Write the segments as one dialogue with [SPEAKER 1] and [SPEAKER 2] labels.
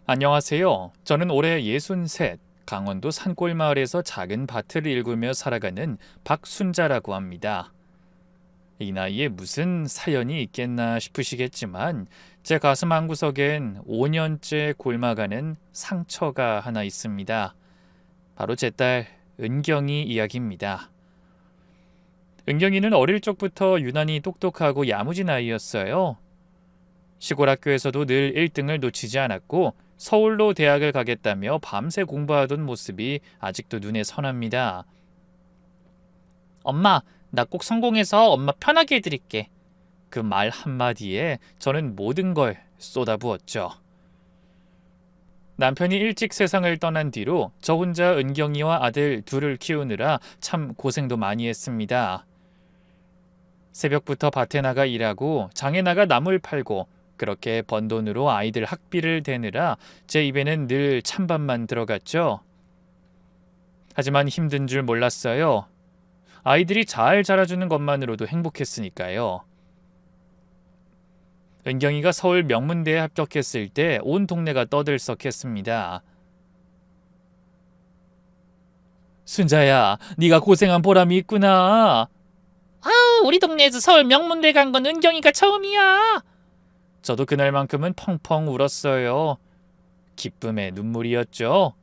[SPEAKER 1] 안녕하세요. 저는 올해 63, 강원도 산골마을에서 작은 밭을 일구며 살아가는 박순자라고 합니다. 이 나이에 무슨 사연이 있겠나 싶으시겠지만 제 가슴 한구석엔 5년째 곪아가는 상처가 하나 있습니다. 바로 제 딸 은경이 이야기입니다. 은경이는 어릴 적부터 유난히 똑똑하고 야무진 아이였어요. 시골 학교에서도 늘 1등을 놓치지 않았고 서울로 대학을 가겠다며 밤새 공부하던 모습이 아직도 눈에 선합니다. 엄마, 나 꼭 성공해서 엄마 편하게 해드릴게. 그 말 한마디에 저는 모든 걸 쏟아부었죠. 남편이 일찍 세상을 떠난 뒤로 저 혼자 은경이와 아들 둘을 키우느라 참 고생도 많이 했습니다. 새벽부터 밭에 나가 일하고 장에 나가 나물 팔고 그렇게 번 돈으로 아이들 학비를 대느라 제 입에는 늘 찬밥만 들어갔죠. 하지만 힘든 줄 몰랐어요. 아이들이 잘 자라주는 것만으로도 행복했으니까요. 은경이가 서울 명문대에 합격했을 때 온 동네가 떠들썩했습니다. 순자야, 네가 고생한 보람이 있구나. 아우, 우리 동네에서 서울 명문대 간 건 은경이가 처음이야. 저도 그날만큼은 펑펑 울었어요. 기쁨의 눈물이었죠.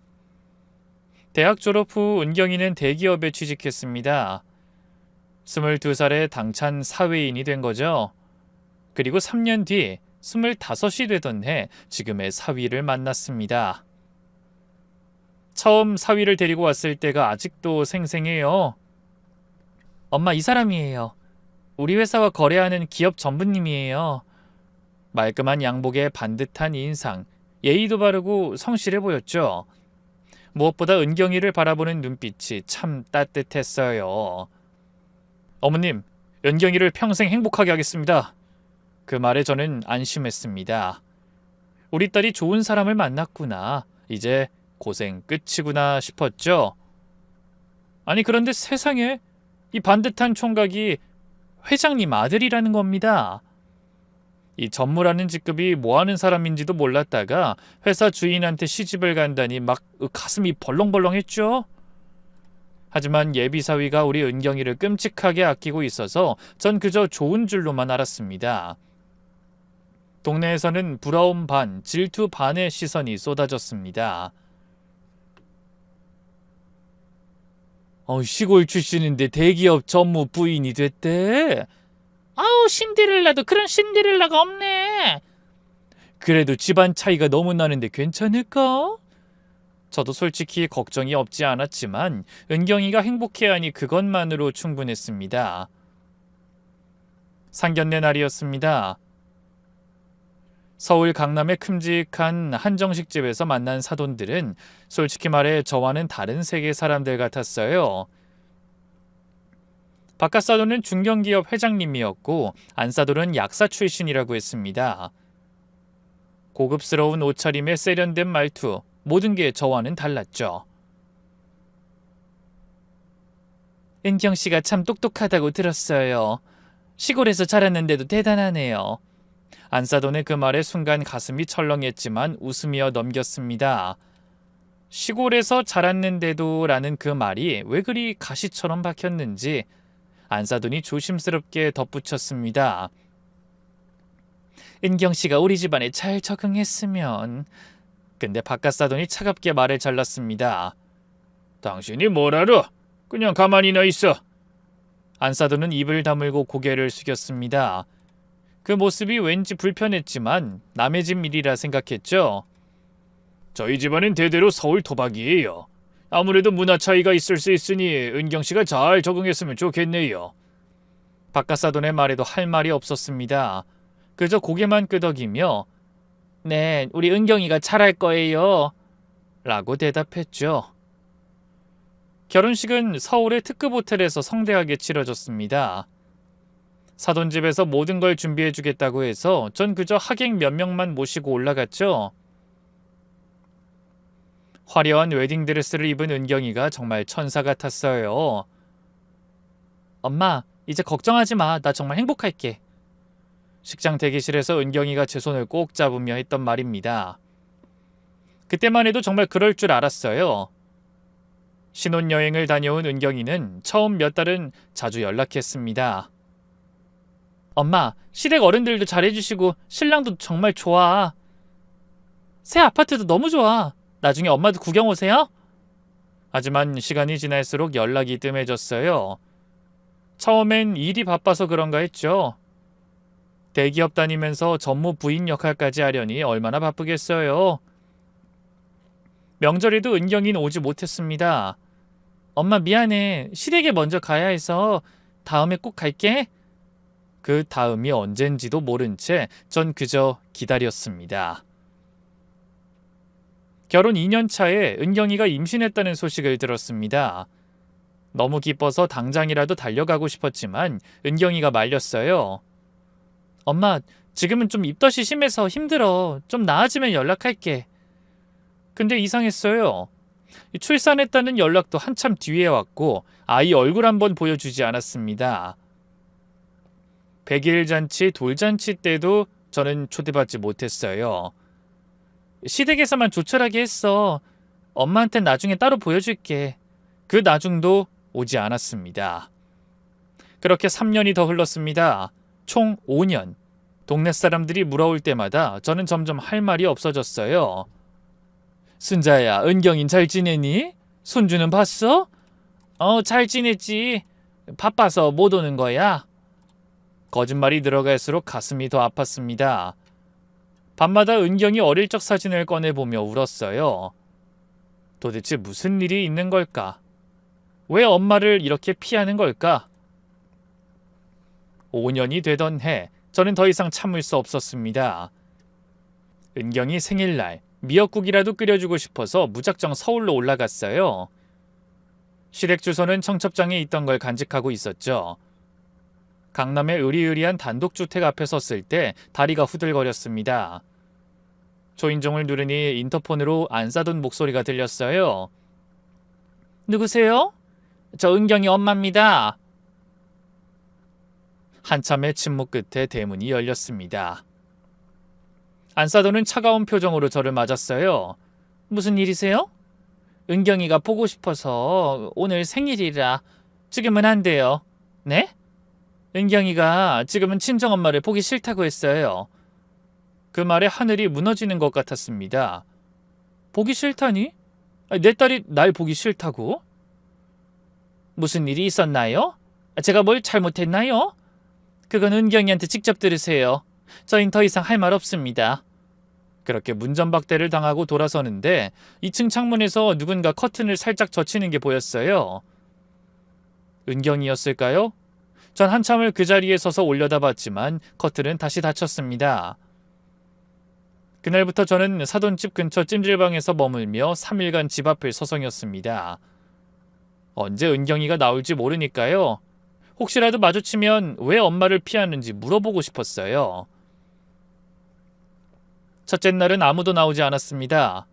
[SPEAKER 1] 대학 졸업 후 은경이는 대기업에 취직했습니다. 22살에 당찬 사회인이 된 거죠. 그리고 3년 뒤 25이 되던 해 지금의 사위를 만났습니다. 처음 사위를 데리고 왔을 때가 아직도 생생해요. 엄마, 이 사람이에요. 우리 회사와 거래하는 기업 전부님이에요. 말끔한 양복에 반듯한 인상, 예의도 바르고 성실해 보였죠. 무엇보다 은경이를 바라보는 눈빛이 참 따뜻했어요. 어머님, 은경이를 평생 행복하게 하겠습니다. 그 말에 저는 안심했습니다. 우리 딸이 좋은 사람을 만났구나. 이제 고생 끝이구나 싶었죠. 아니, 그런데 세상에 이 반듯한 총각이 회장님 아들이라는 겁니다. 이 전무라는 직급이 뭐하는 사람인지도 몰랐다가 회사 주인한테 시집을 간다니 막 가슴이 벌렁벌렁했죠. 하지만 예비사위가 우리 은경이를 끔찍하게 아끼고 있어서 전 그저 좋은 줄로만 알았습니다. 동네에서는 부러움 반, 질투 반의 시선이 쏟아졌습니다. 시골 출신인데 대기업 전무 부인이 됐대? 아우, 신데렐라도 그런 신데렐라가 없네. 그래도 집안 차이가 너무 나는데 괜찮을까? 저도 솔직히 걱정이 없지 않았지만 은경이가 행복해하니 그것만으로 충분했습니다. 상견례 날이었습니다. 서울 강남의 큼직한 한정식집에서 만난 사돈들은 솔직히 말해 저와는 다른 세계 사람들 같았어요. 박가사돈은 중견기업 회장님이었고 안사돈은 약사 출신이라고 했습니다. 고급스러운 옷차림에 세련된 말투, 모든 게 저와는 달랐죠. 은경씨가 참 똑똑하다고 들었어요. 시골에서 자랐는데도 대단하네요. 안사돈의 그 말에 순간 가슴이 철렁했지만 웃으며 넘겼습니다. 시골에서 자랐는데도 라는 그 말이 왜 그리 가시처럼 박혔는지 안사돈이 조심스럽게 덧붙였습니다. 은경씨가 우리 집안에 잘 적응했으면. 근데 박가사돈이 차갑게 말을 잘랐습니다. 당신이 뭘 알아? 그냥 가만히나 있어. 안사돈은 입을 다물고 고개를 숙였습니다. 그 모습이 왠지 불편했지만 남의 집 일이라 생각했죠. 저희 집안은 대대로 서울 토박이에요. 아무래도 문화 차이가 있을 수 있으니 은경씨가 잘 적응했으면 좋겠네요. 박가사돈의 말에도 할 말이 없었습니다. 그저 고개만 끄덕이며 네, 우리 은경이가 잘할 거예요. 라고 대답했죠. 결혼식은 서울의 특급 호텔에서 성대하게 치러졌습니다. 사돈집에서 모든 걸 준비해주겠다고 해서 전 그저 하객 몇 명만 모시고 올라갔죠. 화려한 웨딩드레스를 입은 은경이가 정말 천사 같았어요. 엄마, 이제 걱정하지 마. 나 정말 행복할게. 식장 대기실에서 은경이가 제 손을 꼭 잡으며 했던 말입니다. 그때만 해도 정말 그럴 줄 알았어요. 신혼여행을 다녀온 은경이는 처음 몇 달은 자주 연락했습니다. 엄마, 시댁 어른들도 잘해주시고 신랑도 정말 좋아. 새 아파트도 너무 좋아. 나중에 엄마도 구경 오세요. 하지만 시간이 지날수록 연락이 뜸해졌어요. 처음엔 일이 바빠서 그런가 했죠. 대기업 다니면서 전무 부인 역할까지 하려니 얼마나 바쁘겠어요. 명절에도 은경이는 오지 못했습니다. 엄마 미안해. 시댁에 먼저 가야 해서 다음에 꼭 갈게. 그 다음이 언젠지도 모른 채 전 그저 기다렸습니다. 결혼 2년 차에 은경이가 임신했다는 소식을 들었습니다. 너무 기뻐서 당장이라도 달려가고 싶었지만 은경이가 말렸어요. 엄마, 지금은 좀 입덧이 심해서 힘들어. 좀 나아지면 연락할게. 근데 이상했어요. 출산했다는 연락도 한참 뒤에 왔고 아이 얼굴 한번 보여주지 않았습니다. 100일 잔치, 돌잔치 때도 저는 초대받지 못했어요. 시댁에서만 조촐하게 했어. 엄마한텐 나중에 따로 보여줄게. 그 나중도 오지 않았습니다. 그렇게 3년이 더 흘렀습니다. 총 5년. 동네 사람들이 물어올 때마다 저는 점점 할 말이 없어졌어요. 순자야, 은경인 잘 지내니? 손주는 봤어? 잘 지냈지. 바빠서 못 오는 거야. 거짓말이 들어갈수록 가슴이 더 아팠습니다. 밤마다 은경이 어릴 적 사진을 꺼내보며 울었어요. 도대체 무슨 일이 있는 걸까? 왜 엄마를 이렇게 피하는 걸까? 5년이 되던 해, 저는 더 이상 참을 수 없었습니다. 은경이 생일날 미역국이라도 끓여주고 싶어서 무작정 서울로 올라갔어요. 시댁 주소는 청첩장에 있던 걸 간직하고 있었죠. 강남의 으리으리한 단독주택 앞에 섰을 때 다리가 후들거렸습니다. 초인종을 누르니 인터폰으로 안 싸던 목소리가 들렸어요. 누구세요? 저 은경이 엄마입니다. 한참의 침묵 끝에 대문이 열렸습니다. 안사돈은 차가운 표정으로 저를 맞았어요. 무슨 일이세요? 은경이가 보고 싶어서 오늘 생일이라 지금은 안 돼요. 네? 은경이가 지금은 친정엄마를 보기 싫다고 했어요. 그 말에 하늘이 무너지는 것 같았습니다. 보기 싫다니? 내 딸이 날 보기 싫다고? 무슨 일이 있었나요? 제가 뭘 잘못했나요? 그건 은경이한테 직접 들으세요. 저흰 더 이상 할 말 없습니다. 그렇게 문전박대를 당하고 돌아서는데 2층 창문에서 누군가 커튼을 살짝 젖히는 게 보였어요. 은경이었을까요? 전 한참을 그 자리에 서서 올려다봤지만 커튼은 다시 닫혔습니다. 그날부터 저는 사돈집 근처 찜질방에서 머물며 3일간 집 앞을 서성였습니다. 언제 은경이가 나올지 모르니까요. 혹시라도 마주치면 왜 엄마를 피하는지 물어보고 싶었어요. 첫째 날은 아무도 나오지 않았습니다.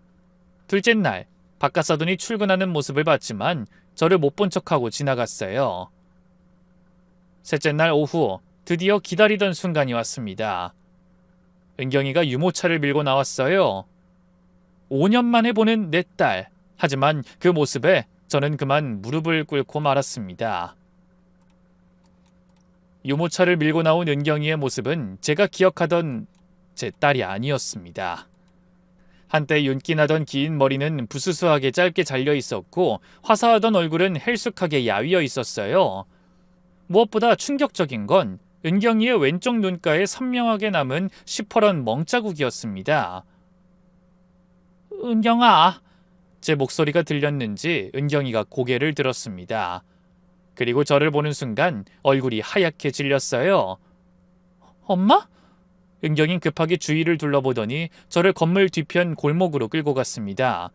[SPEAKER 1] 둘째 날, 바깥사돈이 출근하는 모습을 봤지만 저를 못 본 척하고 지나갔어요. 셋째 날 오후, 드디어 기다리던 순간이 왔습니다. 은경이가 유모차를 밀고 나왔어요. 5년 만에 보는 내 딸. 하지만 그 모습에 저는 그만 무릎을 꿇고 말았습니다. 유모차를 밀고 나온 은경이의 모습은 제가 기억하던 제 딸이 아니었습니다. 한때 윤기나던 긴 머리는 부스스하게 짧게 잘려 있었고 화사하던 얼굴은 헬쑥하게 야위어 있었어요. 무엇보다 충격적인 건 은경이의 왼쪽 눈가에 선명하게 남은 시퍼런 멍자국이었습니다. 은경아, 제 목소리가 들렸는지 은경이가 고개를 들었습니다. 그리고 저를 보는 순간 얼굴이 하얗게 질렸어요. 엄마? 은경이는 급하게 주위를 둘러보더니 저를 건물 뒤편 골목으로 끌고 갔습니다.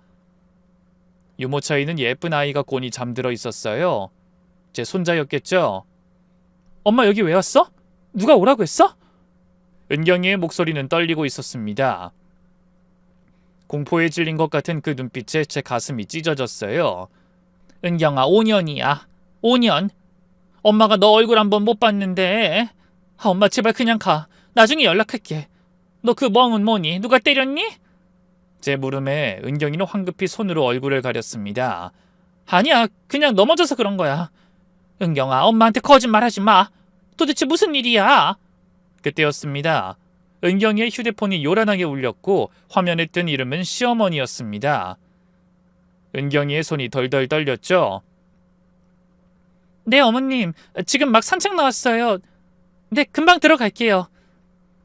[SPEAKER 1] 유모차에는 예쁜 아이가 곤히 잠들어 있었어요. 제 손자였겠죠? 엄마 여기 왜 왔어? 누가 오라고 했어? 은경이의 목소리는 떨리고 있었습니다. 공포에 질린 것 같은 그 눈빛에 제 가슴이 찢어졌어요. 은경아, 5년이야. 5년. 엄마가 너 얼굴 한번 못 봤는데. 엄마 제발 그냥 가. 나중에 연락할게. 너 그 멍은 뭐니? 누가 때렸니? 제 물음에 은경이는 황급히 손으로 얼굴을 가렸습니다. 아니야, 그냥 넘어져서 그런 거야. 은경아, 엄마한테 거짓말하지 마. 도대체 무슨 일이야? 그때였습니다. 은경이의 휴대폰이 요란하게 울렸고 화면에 뜬 이름은 시어머니였습니다. 은경이의 손이 덜덜 떨렸죠. 네, 어머님. 지금 막 산책 나왔어요. 네, 금방 들어갈게요.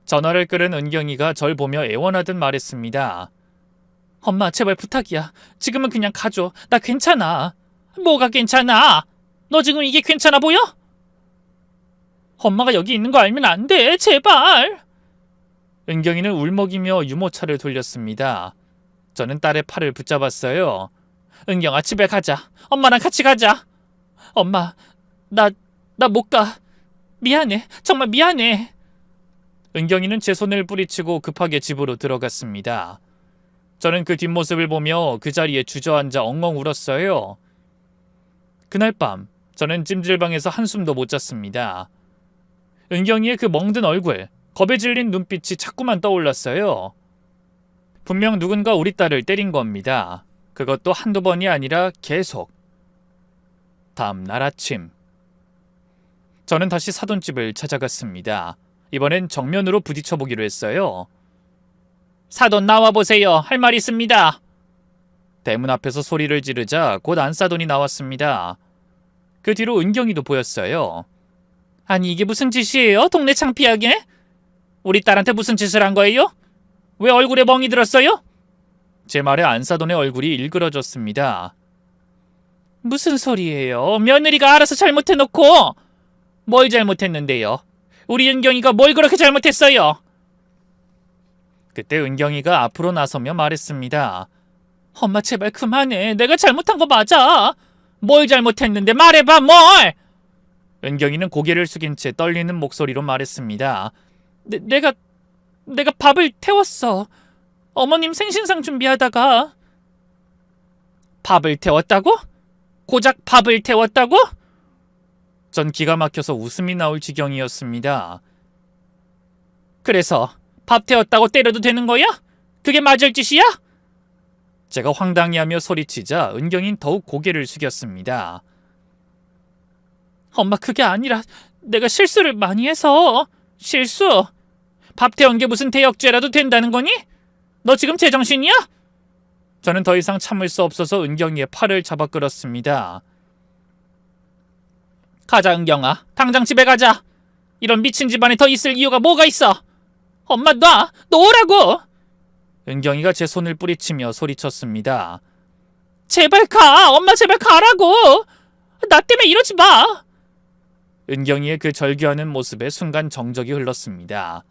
[SPEAKER 1] 전화를 끊은 은경이가 절 보며 애원하듯 말했습니다. 엄마, 제발 부탁이야. 지금은 그냥 가줘. 나 괜찮아. 뭐가 괜찮아? 너 지금 이게 괜찮아 보여? 엄마가 여기 있는 거 알면 안 돼. 제발. 은경이는 울먹이며 유모차를 돌렸습니다. 저는 딸의 팔을 붙잡았어요. 은경아, 집에 가자. 엄마랑 같이 가자. 엄마, 나 못 가. 미안해. 정말 미안해. 은경이는 제 손을 뿌리치고 급하게 집으로 들어갔습니다. 저는 그 뒷모습을 보며 그 자리에 주저앉아 엉엉 울었어요. 그날 밤 저는 찜질방에서 한숨도 못 잤습니다. 은경이의 그 멍든 얼굴, 겁에 질린 눈빛이 자꾸만 떠올랐어요. 분명 누군가 우리 딸을 때린 겁니다. 그것도 한두 번이 아니라 계속. 다음 날 아침 저는 다시 사돈집을 찾아갔습니다. 이번엔 정면으로 부딪혀보기로 했어요. 사돈 나와보세요. 할 말 있습니다. 대문 앞에서 소리를 지르자 곧 안사돈이 나왔습니다. 그 뒤로 은경이도 보였어요. 아니, 이게 무슨 짓이에요? 동네 창피하게? 우리 딸한테 무슨 짓을 한 거예요? 왜 얼굴에 멍이 들었어요? 제 말에 안사돈의 얼굴이 일그러졌습니다. 무슨 소리예요? 며느리가 알아서 잘못해놓고. 뭘 잘못했는데요? 우리 은경이가 뭘 그렇게 잘못했어요? 그때 은경이가 앞으로 나서며 말했습니다. 엄마, 제발 그만해. 내가 잘못한 거 맞아. 뭘 잘못했는데 말해봐, 뭘! 은경이는 고개를 숙인 채 떨리는 목소리로 말했습니다. 내가 밥을 태웠어. 어머님 생신상 준비하다가. 밥을 태웠다고? 고작 밥을 태웠다고? 전 기가 막혀서 웃음이 나올 지경이었습니다. 그래서 밥 태웠다고 때려도 되는 거야? 그게 맞을 짓이야? 제가 황당해하며 소리치자 은경이는 더욱 고개를 숙였습니다. 엄마, 그게 아니라 내가 실수를 많이 해서. 실수? 밥 태운 게 무슨 대역죄라도 된다는 거니? 너 지금 제정신이야? 저는 더 이상 참을 수 없어서 은경이의 팔을 잡아 끌었습니다. 가자, 은경아. 당장 집에 가자. 이런 미친 집안에 더 있을 이유가 뭐가 있어? 엄마, 놓으라고! 은경이가 제 손을 뿌리치며 소리쳤습니다. 제발 가! 엄마, 제발 가라고! 나 때문에 이러지 마! 은경이의 그 절규하는 모습에 순간 정적이 흘렀습니다.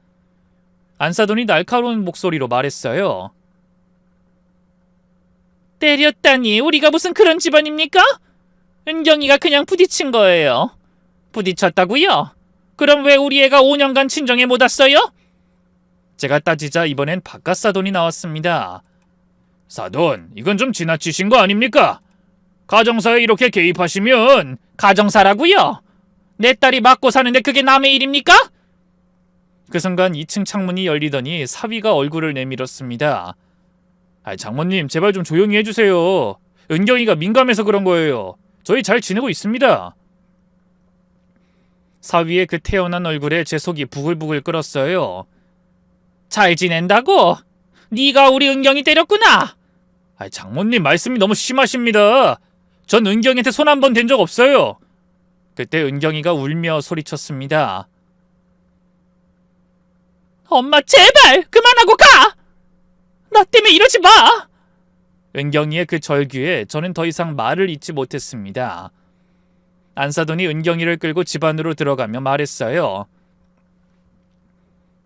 [SPEAKER 1] 안사돈이 날카로운 목소리로 말했어요. 때렸다니, 우리가 무슨 그런 집안입니까? 은경이가 그냥 부딪힌 거예요. 부딪혔다고요? 그럼 왜 우리 애가 5년간 친정에 못 왔어요? 제가 따지자 이번엔 바깥 사돈이 나왔습니다. 사돈, 이건 좀 지나치신 거 아닙니까? 가정사에 이렇게 개입하시면. 가정사라고요? 내 딸이 맞고 사는데 그게 남의 일입니까? 그 순간 2층 창문이 열리더니 사위가 얼굴을 내밀었습니다. 장모님, 제발 좀 조용히 해주세요. 은경이가 민감해서 그런 거예요. 저희 잘 지내고 있습니다. 사위의 그 태어난 얼굴에 제 속이 부글부글 끓었어요. 잘 지낸다고? 네가 우리 은경이 때렸구나. 장모님, 말씀이 너무 심하십니다. 전 은경이한테 손 한 번 댄 적 없어요. 그때 은경이가 울며 소리쳤습니다. 엄마, 제발 그만하고 가! 나 때문에 이러지 마! 은경이의 그 절규에 저는 더 이상 말을 잇지 못했습니다. 안사돈이 은경이를 끌고 집 안으로 들어가며 말했어요.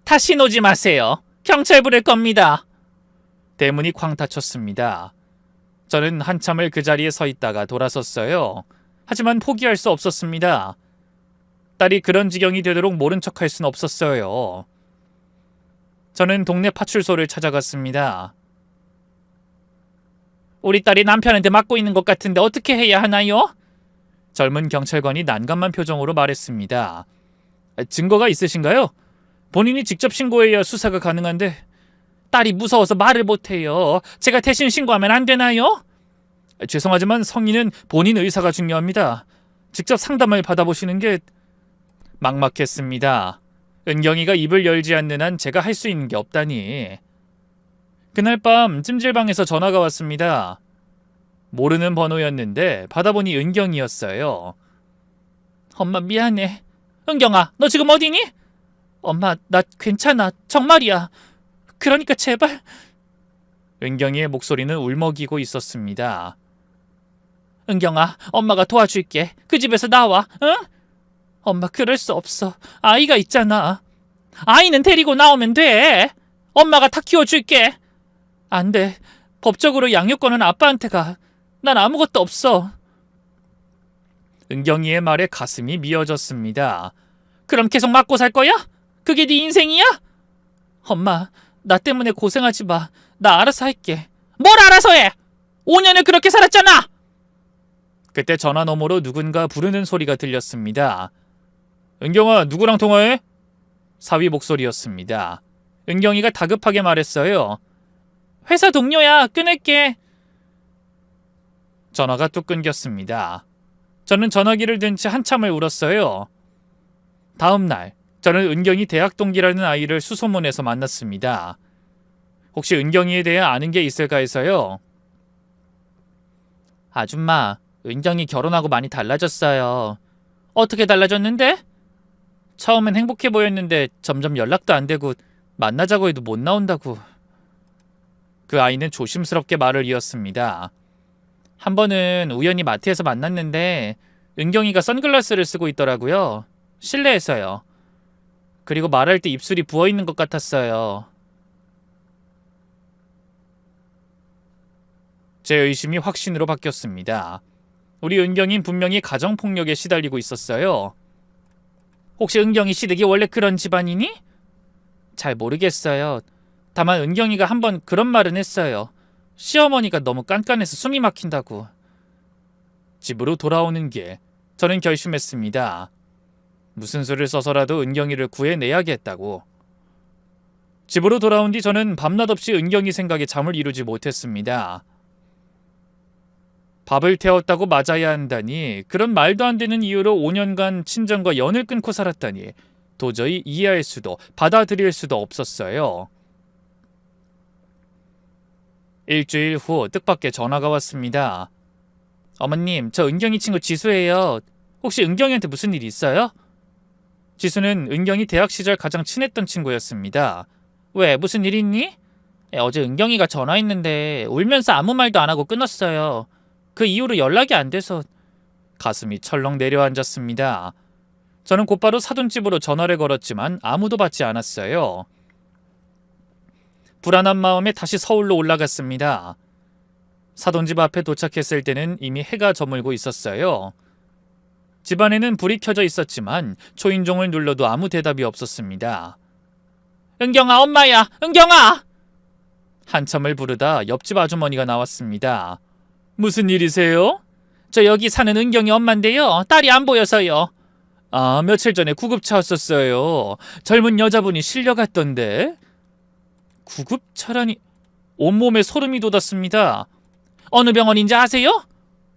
[SPEAKER 1] 다시 오지 마세요. 경찰 부를 겁니다. 대문이 쾅 닫혔습니다. 저는 한참을 그 자리에 서 있다가 돌아섰어요. 하지만 포기할 수 없었습니다. 딸이 그런 지경이 되도록 모른 척할 순 없었어요. 저는 동네 파출소를 찾아갔습니다. 우리 딸이 남편한테 맞고 있는 것 같은데 어떻게 해야 하나요? 젊은 경찰관이 난감한 표정으로 말했습니다. 증거가 있으신가요? 본인이 직접 신고해야 수사가 가능한데 딸이 무서워서 말을 못해요. 제가 대신 신고하면 안 되나요? 죄송하지만 성인은 본인 의사가 중요합니다. 직접 상담을 받아보시는 게... 막막했습니다. 은경이가 입을 열지 않는 한 제가 할 수 있는 게 없다니. 그날 밤 찜질방에서 전화가 왔습니다. 모르는 번호였는데 받아보니 은경이었어요. 엄마 미안해. 은경아, 너 지금 어디니? 엄마, 나 괜찮아. 정말이야. 그러니까 제발. 은경이의 목소리는 울먹이고 있었습니다. 은경아, 엄마가 도와줄게. 그 집에서 나와, 응? 엄마, 그럴 수 없어. 아이가 있잖아. 아이는 데리고 나오면 돼. 엄마가 다 키워줄게. 안 돼. 법적으로 양육권은 아빠한테 가. 난 아무것도 없어. 은경이의 말에 가슴이 미어졌습니다. 그럼 계속 맞고 살 거야? 그게 네 인생이야? 엄마, 나 때문에 고생하지 마. 나 알아서 할게. 뭘 알아서 해? 5년을 그렇게 살았잖아. 그때 전화 너머로 누군가 부르는 소리가 들렸습니다. 은경아, 누구랑 통화해? 사위 목소리였습니다. 은경이가 다급하게 말했어요. 회사 동료야. 끊을게. 전화가 또 끊겼습니다. 저는 전화기를 든 채 한참을 울었어요. 다음 날 저는 은경이 대학 동기라는 아이를 수소문에서 만났습니다. 혹시 은경이에 대해 아는 게 있을까 해서요. 아줌마, 은경이 결혼하고 많이 달라졌어요. 어떻게 달라졌는데? 처음엔 행복해 보였는데 점점 연락도 안 되고 만나자고 해도 못 나온다고. 그 아이는 조심스럽게 말을 이었습니다. 한 번은 우연히 마트에서 만났는데 은경이가 선글라스를 쓰고 있더라고요. 실내에서요. 그리고 말할 때 입술이 부어있는 것 같았어요. 제 의심이 확신으로 바뀌었습니다. 우리 은경이는 분명히 가정폭력에 시달리고 있었어요. 혹시 은경이 시댁이 원래 그런 집안이니? 잘 모르겠어요. 다만 은경이가 한번 그런 말은 했어요. 시어머니가 너무 깐깐해서 숨이 막힌다고. 집으로 돌아오는 길, 저는 결심했습니다. 무슨 수를 써서라도 은경이를 구해내야겠다고. 집으로 돌아온 뒤 저는 밤낮 없이 은경이 생각에 잠을 이루지 못했습니다. 밥을 태웠다고 맞아야 한다니, 그런 말도 안 되는 이유로 5년간 친정과 연을 끊고 살았다니 도저히 이해할 수도 받아들일 수도 없었어요. 일주일 후 뜻밖의 전화가 왔습니다. 어머님, 저 은경이 친구 지수예요. 혹시 은경이한테 무슨 일 있어요? 지수는 은경이 대학 시절 가장 친했던 친구였습니다. 왜, 무슨 일 있니? 어제 은경이가 전화했는데 울면서 아무 말도 안 하고 끊었어요. 그 이후로 연락이 안 돼서. 가슴이 철렁 내려앉았습니다. 저는 곧바로 사돈집으로 전화를 걸었지만 아무도 받지 않았어요. 불안한 마음에 다시 서울로 올라갔습니다. 사돈집 앞에 도착했을 때는 이미 해가 저물고 있었어요. 집안에는 불이 켜져 있었지만 초인종을 눌러도 아무 대답이 없었습니다. 은경아, 엄마야! 은경아! 한참을 부르다 옆집 아주머니가 나왔습니다. 무슨 일이세요? 저 여기 사는 은경이 엄마인데요. 딸이 안 보여서요. 아, 며칠 전에 구급차 왔었어요. 젊은 여자분이 실려갔던데. 구급차라니. 온몸에 소름이 돋았습니다. 어느 병원인지 아세요?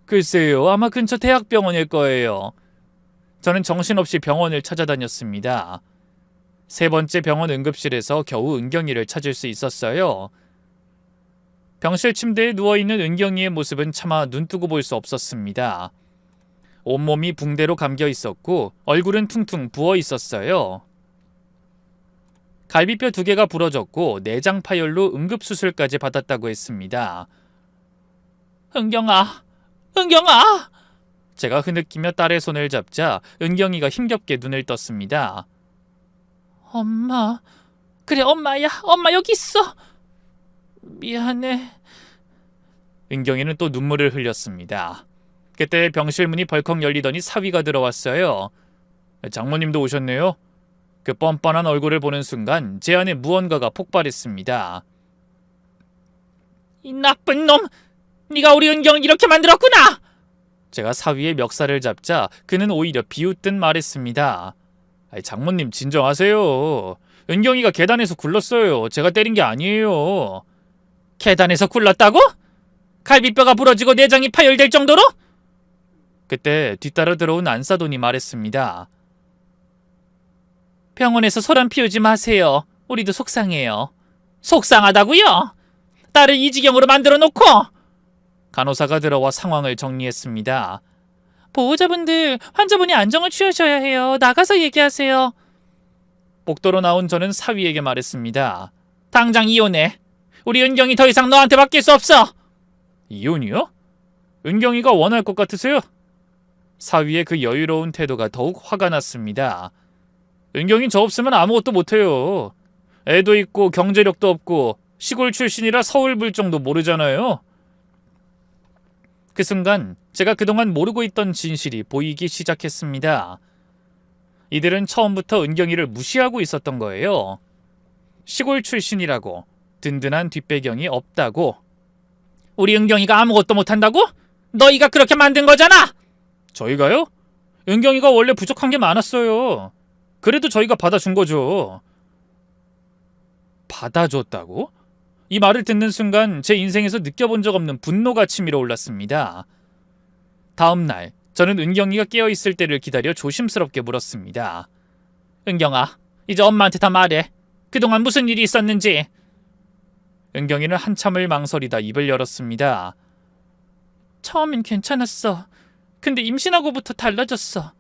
[SPEAKER 1] 글쎄요, 아마 근처 대학병원일 거예요. 저는 정신없이 병원을 찾아다녔습니다. 세 번째 병원 응급실에서 겨우 은경이를 찾을 수 있었어요. 병실 침대에 누워있는 은경이의 모습은 차마 눈뜨고 볼 수 없었습니다. 온몸이 붕대로 감겨 있었고 얼굴은 퉁퉁 부어 있었어요. 갈비뼈 2개가 부러졌고 내장 파열로 응급수술까지 받았다고 했습니다. 은경아! 은경아! 제가 흐느끼며 딸의 손을 잡자 은경이가 힘겹게 눈을 떴습니다. 엄마, 그래 엄마야, 엄마 여기 있어. 미안해. 은경이는 또 눈물을 흘렸습니다. 그때 병실 문이 벌컥 열리더니 사위가 들어왔어요. 장모님도 오셨네요. 그 뻔뻔한 얼굴을 보는 순간 제 안에 무언가가 폭발했습니다. 이 나쁜 놈! 네가 우리 은경을 이렇게 만들었구나! 제가 사위의 멱살을 잡자 그는 오히려 비웃듯 말했습니다. 장모님 진정하세요. 은경이가 계단에서 굴렀어요. 제가 때린 게 아니에요. 계단에서 굴렀다고? 갈비뼈가 부러지고 내장이 파열될 정도로? 그때 뒤따라 들어온 안사돈이 말했습니다. 병원에서 소란 피우지 마세요. 우리도 속상해요. 속상하다고요? 딸을 이 지경으로 만들어 놓고! 간호사가 들어와 상황을 정리했습니다. 보호자분들, 환자분이 안정을 취하셔야 해요. 나가서 얘기하세요. 복도로 나온 저는 사위에게 말했습니다. 당장 이혼해. 우리 은경이 더 이상 너한테 맡길 수 없어. 이혼이요? 은경이가 원할 것 같으세요? 사위의 그 여유로운 태도가 더욱 화가 났습니다. 은경이 저 없으면 아무것도 못해요. 애도 있고 경제력도 없고 시골 출신이라 서울 물정도 모르잖아요. 그 순간 제가 그동안 모르고 있던 진실이 보이기 시작했습니다. 이들은 처음부터 은경이를 무시하고 있었던 거예요. 시골 출신이라고, 든든한 뒷배경이 없다고. 우리 은경이가 아무것도 못한다고? 너희가 그렇게 만든 거잖아! 저희가요? 은경이가 원래 부족한 게 많았어요. 그래도 저희가 받아준 거죠. 받아줬다고? 이 말을 듣는 순간 제 인생에서 느껴본 적 없는 분노가 치밀어 올랐습니다. 다음 날 저는 은경이가 깨어있을 때를 기다려 조심스럽게 물었습니다. 은경아, 이제 엄마한테 다 말해. 그동안 무슨 일이 있었는지. 은경이는 한참을 망설이다 입을 열었습니다. 처음엔 괜찮았어. 근데 임신하고부터 달라졌어.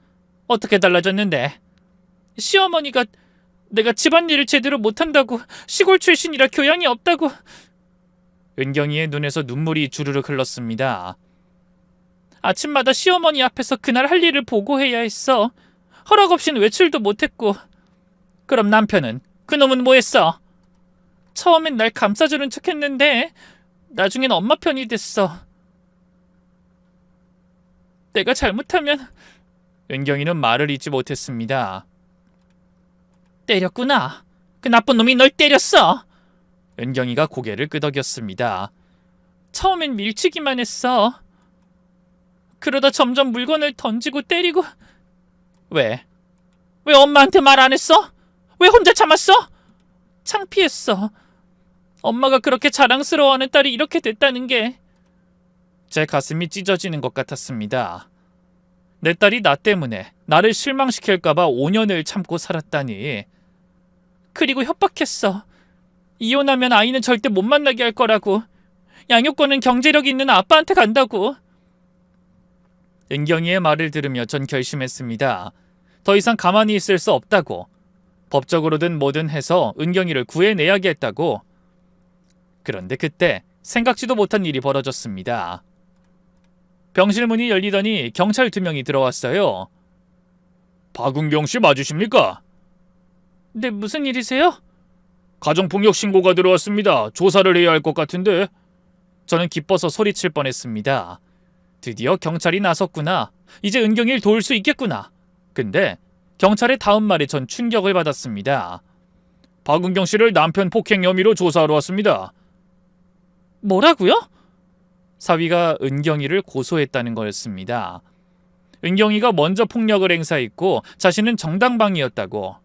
[SPEAKER 1] 어떻게 달라졌는데? 시어머니가 내가 집안일을 제대로 못한다고, 시골 출신이라 교양이 없다고. 은경이의 눈에서 눈물이 주르륵 흘렀습니다. 아침마다 시어머니 앞에서 그날 할 일을 보고해야 했어. 허락 없이는 외출도 못했고. 그럼 남편은? 그놈은 뭐 했어? 처음엔 날 감싸주는 척했는데 나중엔 엄마 편이 됐어. 내가 잘못하면... 은경이는 말을 잇지 못했습니다. 때렸구나. 그 나쁜 놈이 널 때렸어. 은경이가 고개를 끄덕였습니다. 처음엔 밀치기만 했어. 그러다 점점 물건을 던지고 때리고. 왜? 왜 엄마한테 말 안 했어? 왜 혼자 참았어? 창피했어. 엄마가 그렇게 자랑스러워하는 딸이 이렇게 됐다는 게. 제 가슴이 찢어지는 것 같았습니다. 내 딸이 나 때문에 나를 실망시킬까봐 5년을 참고 살았다니. 그리고 협박했어. 이혼하면 아이는 절대 못 만나게 할 거라고. 양육권은 경제력 있는 아빠한테 간다고. 은경이의 말을 들으며 전 결심했습니다. 더 이상 가만히 있을 수 없다고. 법적으로든 뭐든 해서 은경이를 구해내야겠다고. 그런데 그때 생각지도 못한 일이 벌어졌습니다. 병실 문이 열리더니 경찰 2명이 들어왔어요. 박은경 씨 맞으십니까? 네, 무슨 일이세요? 가정폭력 신고가 들어왔습니다. 조사를 해야 할 것 같은데. 저는 기뻐서 소리칠 뻔했습니다. 드디어 경찰이 나섰구나. 이제 은경이를 도울 수 있겠구나. 근데 경찰의 다음 말에 전 충격을 받았습니다. 박은경 씨를 남편 폭행 혐의로 조사하러 왔습니다. 뭐라고요? 사위가 은경이를 고소했다는 거였습니다. 은경이가 먼저 폭력을 행사했고 자신은 정당방위였다고.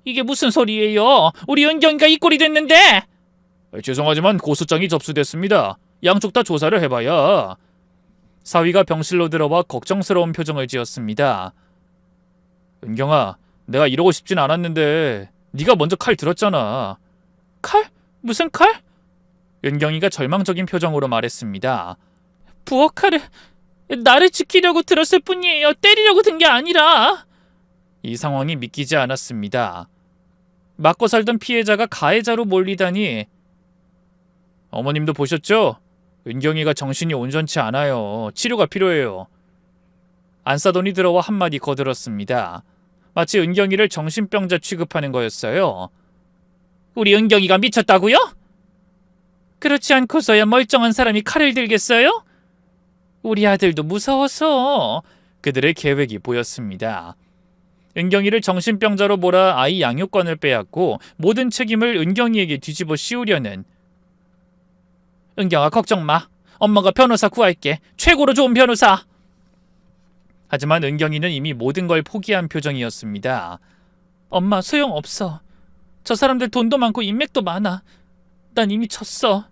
[SPEAKER 1] 이게 무슨 소리예요? 우리 은경이가 이 꼴이 됐는데. 죄송하지만 고소장이 접수됐습니다. 양쪽 다 조사를 해봐야. 사위가 병실로 들어와 걱정스러운 표정을 지었습니다. 은경아, 내가 이러고 싶진 않았는데 네가 먼저 칼 들었잖아. 칼? 무슨 칼? 은경이가 절망적인 표정으로 말했습니다. 부엌 칼을 나를 지키려고 들었을 뿐이에요. 때리려고 든 게 아니라. 이 상황이 믿기지 않았습니다. 맞고 살던 피해자가 가해자로 몰리다니. 어머님도 보셨죠? 은경이가 정신이 온전치 않아요. 치료가 필요해요. 안사돈이 들어와 한마디 거들었습니다. 마치 은경이를 정신병자 취급하는 거였어요. 우리 은경이가 미쳤다고요? 그렇지 않고서야 멀쩡한 사람이 칼을 들겠어요? 우리 아들도 무서워서. 그들의 계획이 보였습니다. 은경이를 정신병자로 몰아 아이 양육권을 빼앗고 모든 책임을 은경이에게 뒤집어 씌우려는. 은경아, 걱정 마. 엄마가 변호사 구할게. 최고로 좋은 변호사. 하지만 은경이는 이미 모든 걸 포기한 표정이었습니다. 엄마, 소용없어. 저 사람들 돈도 많고 인맥도 많아. 난 이미 졌어.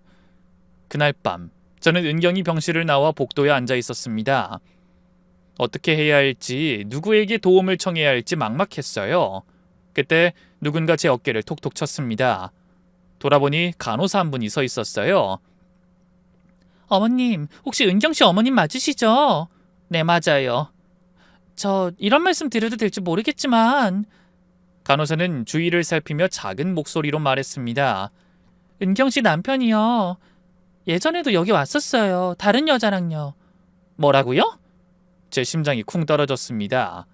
[SPEAKER 1] 그날 밤 저는 은경이 병실을 나와 복도에 앉아 있었습니다. 어떻게 해야 할지, 누구에게 도움을 청해야 할지 막막했어요. 그때 누군가 제 어깨를 톡톡 쳤습니다. 돌아보니 간호사 한 분이 서 있었어요. 어머님, 혹시 은경씨 어머님 맞으시죠? 네, 맞아요. 저 이런 말씀 드려도 될지 모르겠지만, 간호사는 주위를 살피며 작은 목소리로 말했습니다. 은경씨 남편이요. 예전에도 여기 왔었어요. 다른 여자랑요. 뭐라고요? 제 심장이 쿵 떨어졌습니다.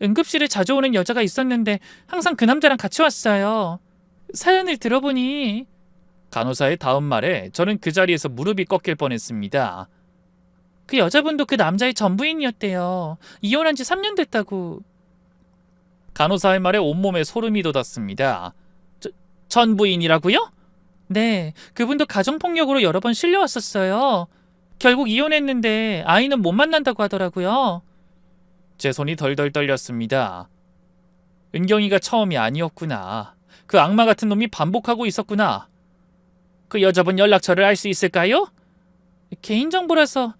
[SPEAKER 1] 응급실에 자주 오는 여자가 있었는데 항상 그 남자랑 같이 왔어요. 사연을 들어보니... 간호사의 다음 말에 저는 그 자리에서 무릎이 꺾일 뻔했습니다. 그 여자분도 그 남자의 전부인이었대요. 이혼한 지 3년 됐다고. 간호사의 말에 온몸에 소름이 돋았습니다. 전부인이라고요? 네, 그분도 가정폭력으로 여러 번 실려왔었어요. 결국 이혼했는데 아이는 못 만난다고 하더라고요. 제 손이 덜덜 떨렸습니다. 은경이가 처음이 아니었구나. 그 악마 같은 놈이 반복하고 있었구나. 그 여자분 연락처를 알 수 있을까요? 개인정보라서.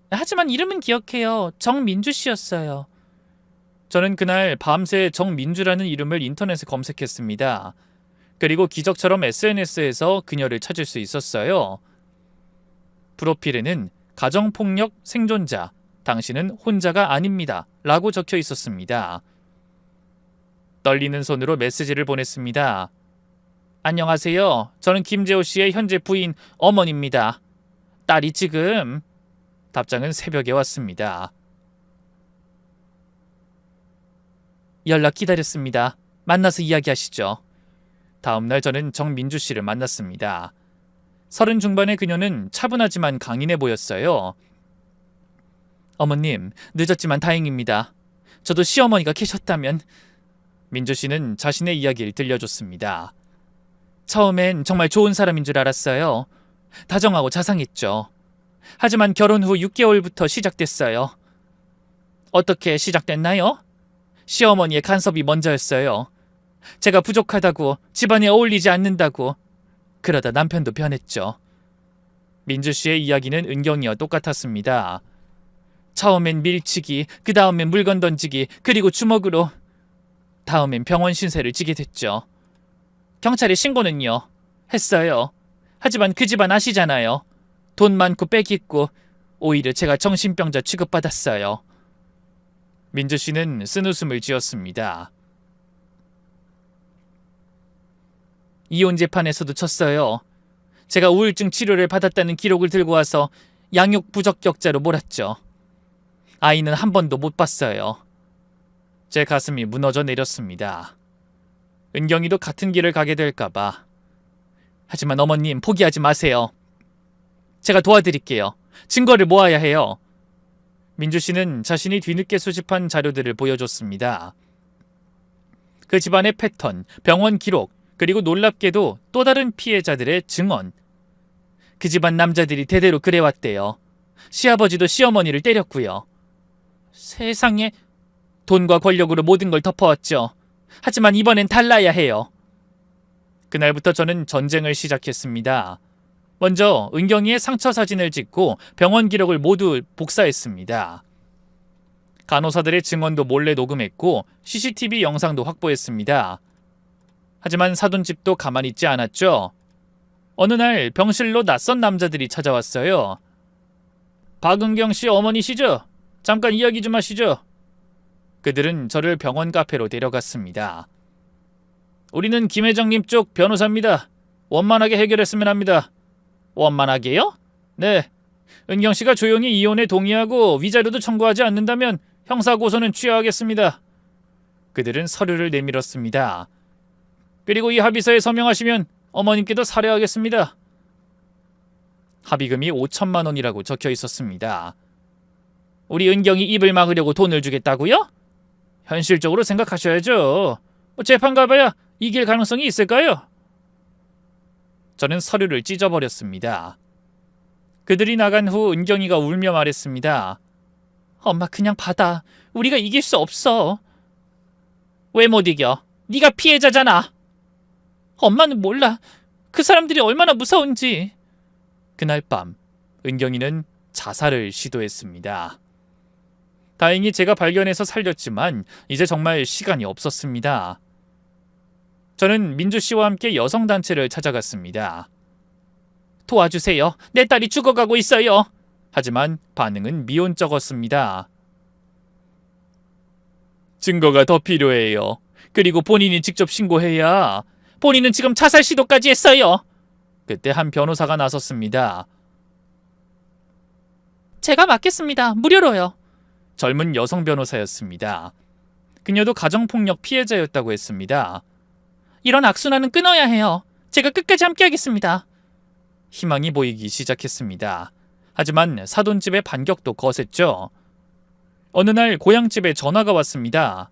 [SPEAKER 1] 하지만 이름은 기억해요. 정민주 씨였어요. 저는 그날 밤새 정민주라는 이름을 인터넷에 검색했습니다. 그리고 기적처럼 SNS에서 그녀를 찾을 수 있었어요. 프로필에는 가정폭력 생존자, 당신은 혼자가 아닙니다 라고 적혀 있었습니다. 떨리는 손으로 메시지를 보냈습니다. 안녕하세요. 저는 김재호 씨의 현재 부인 어머니입니다. 딸이 지금... 답장은 새벽에 왔습니다. 연락 기다렸습니다. 만나서 이야기하시죠. 다음날 저는 정민주 씨를 만났습니다. 30 중반의 그녀는 차분하지만 강인해 보였어요. 어머님, 늦었지만 다행입니다. 저도 시어머니가 계셨다면... 민주 씨는 자신의 이야기를 들려줬습니다. 처음엔 정말 좋은 사람인 줄 알았어요. 다정하고 자상했죠. 하지만 결혼 후 6개월부터 시작됐어요. 어떻게 시작됐나요? 시어머니의 간섭이 먼저였어요. 제가 부족하다고, 집안에 어울리지 않는다고. 그러다 남편도 변했죠. 민주 씨의 이야기는 은경이와 똑같았습니다. 처음엔 밀치기, 그 다음엔 물건 던지기, 그리고 주먹으로. 다음엔 병원 신세를 지게 됐죠. 경찰에 신고는요? 했어요. 하지만 그 집안 아시잖아요. 돈 많고 빽 있고 오히려 제가 정신병자 취급받았어요. 민주 씨는 쓴웃음을 지었습니다. 이혼 재판에서도 졌어요. 제가 우울증 치료를 받았다는 기록을 들고 와서 양육 부적격자로 몰았죠. 아이는 한 번도 못 봤어요. 제 가슴이 무너져 내렸습니다. 은경이도 같은 길을 가게 될까봐. 하지만 어머님, 포기하지 마세요. 제가 도와드릴게요. 증거를 모아야 해요. 민주 씨는 자신이 뒤늦게 수집한 자료들을 보여줬습니다. 그 집안의 패턴, 병원 기록, 그리고 놀랍게도 또 다른 피해자들의 증언. 그 집안 남자들이 대대로 그래왔대요. 시아버지도 시어머니를 때렸고요. 세상에, 돈과 권력으로 모든 걸 덮어왔죠. 하지만 이번엔 달라야 해요. 그날부터 저는 전쟁을 시작했습니다. 먼저 은경이의 상처 사진을 찍고 병원 기록을 모두 복사했습니다. 간호사들의 증언도 몰래 녹음했고 CCTV 영상도 확보했습니다. 하지만 사돈집도 가만히 있지 않았죠. 어느 날 병실로 낯선 남자들이 찾아왔어요. 박은경 씨 어머니시죠? 잠깐 이야기 좀 하시죠. 그들은 저를 병원 카페로 데려갔습니다. 우리는 김 회장님 쪽 변호사입니다. 원만하게 해결했으면 합니다. 원만하게요? 네. 은경 씨가 조용히 이혼에 동의하고 위자료도 청구하지 않는다면 형사고소는 취하하겠습니다. 그들은 서류를 내밀었습니다. 그리고 이 합의서에 서명하시면 어머님께도 살해하겠습니다. 합의금이 5천만 원이라고 적혀 있었습니다. 우리 은경이 입을 막으려고 돈을 주겠다고요? 현실적으로 생각하셔야죠. 재판 가봐야 이길 가능성이 있을까요? 저는 서류를 찢어버렸습니다. 그들이 나간 후 은경이가 울며 말했습니다. 엄마, 그냥 받아. 우리가 이길 수 없어. 왜 못 이겨? 네가 피해자잖아. 엄마는 몰라. 그 사람들이 얼마나 무서운지. 그날 밤 은경이는 자살을 시도했습니다. 다행히 제가 발견해서 살렸지만 이제 정말 시간이 없었습니다. 저는 민주 씨와 함께 여성단체를 찾아갔습니다. 도와주세요. 내 딸이 죽어가고 있어요. 하지만 반응은 미온적었습니다. 증거가 더 필요해요. 그리고 본인이 직접 신고해야. 본인은 지금 자살 시도까지 했어요. 그때 한 변호사가 나섰습니다. 제가 맡겠습니다. 무료로요. 젊은 여성 변호사였습니다. 그녀도 가정폭력 피해자였다고 했습니다. 이런 악순환은 끊어야 해요. 제가 끝까지 함께하겠습니다. 희망이 보이기 시작했습니다. 하지만 사돈집의 반격도 거셌죠. 어느 날 고향집에 전화가 왔습니다.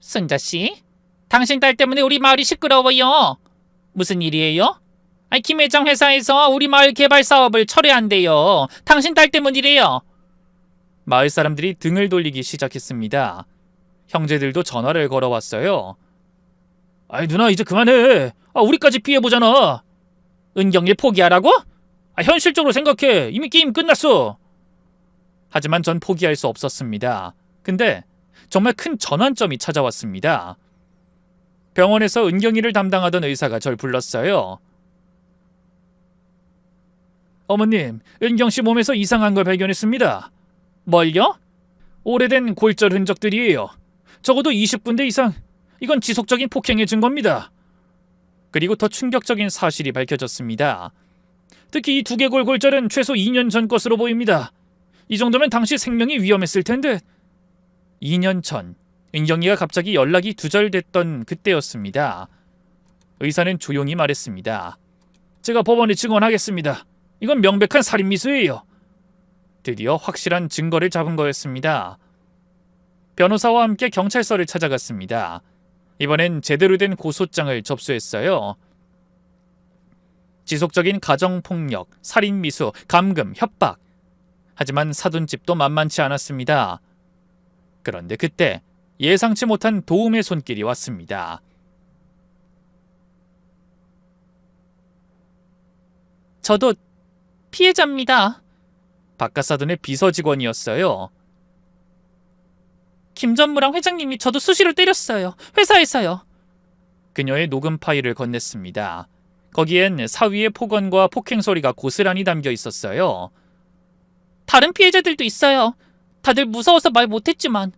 [SPEAKER 1] 승자씨, 당신 딸 때문에 우리 마을이 시끄러워요. 무슨 일이에요? 김 회장 회사에서 우리 마을 개발 사업을 철회한대요. 당신 딸 때문이래요. 마을 사람들이 등을 돌리기 시작했습니다. 형제들도 전화를 걸어왔어요. 누나 이제 그만해. 우리까지 피해보잖아. 은경일 포기하라고? 현실적으로 생각해. 이미 게임 끝났어. 하지만 전 포기할 수 없었습니다. 근데 정말 큰 전환점이 찾아왔습니다. 병원에서 은경이를 담당하던 의사가 절 불렀어요. 어머님, 은경씨 몸에서 이상한 걸 발견했습니다. 뭘요? 오래된 골절 흔적들이에요. 적어도 20군데 이상. 이건 지속적인 폭행의 증거입니다. 그리고 더 충격적인 사실이 밝혀졌습니다. 특히 이 두개골 골절은 최소 2년 전 것으로 보입니다. 이 정도면 당시 생명이 위험했을 텐데. 2년 전 은경이가 갑자기 연락이 두절됐던 그때였습니다. 의사는 조용히 말했습니다. 제가 법원에 증언하겠습니다. 이건 명백한 살인미수예요. 드디어 확실한 증거를 잡은 거였습니다. 변호사와 함께 경찰서를 찾아갔습니다. 이번엔 제대로 된 고소장을 접수했어요. 지속적인 가정폭력, 살인미수, 감금, 협박. 하지만 사돈집도 만만치 않았습니다. 그런데 그때 예상치 못한 도움의 손길이 왔습니다. 저도 피해자입니다. 바깥사돈의 비서직원이었어요. 김전무랑 회장님이 저도 수시로 때렸어요. 회사에서요. 그녀의 녹음 파일을 건넸습니다. 거기엔 사위의 폭언과 폭행 소리가 고스란히 담겨 있었어요. 다른 피해자들도 있어요. 다들 무서워서 말 못했지만.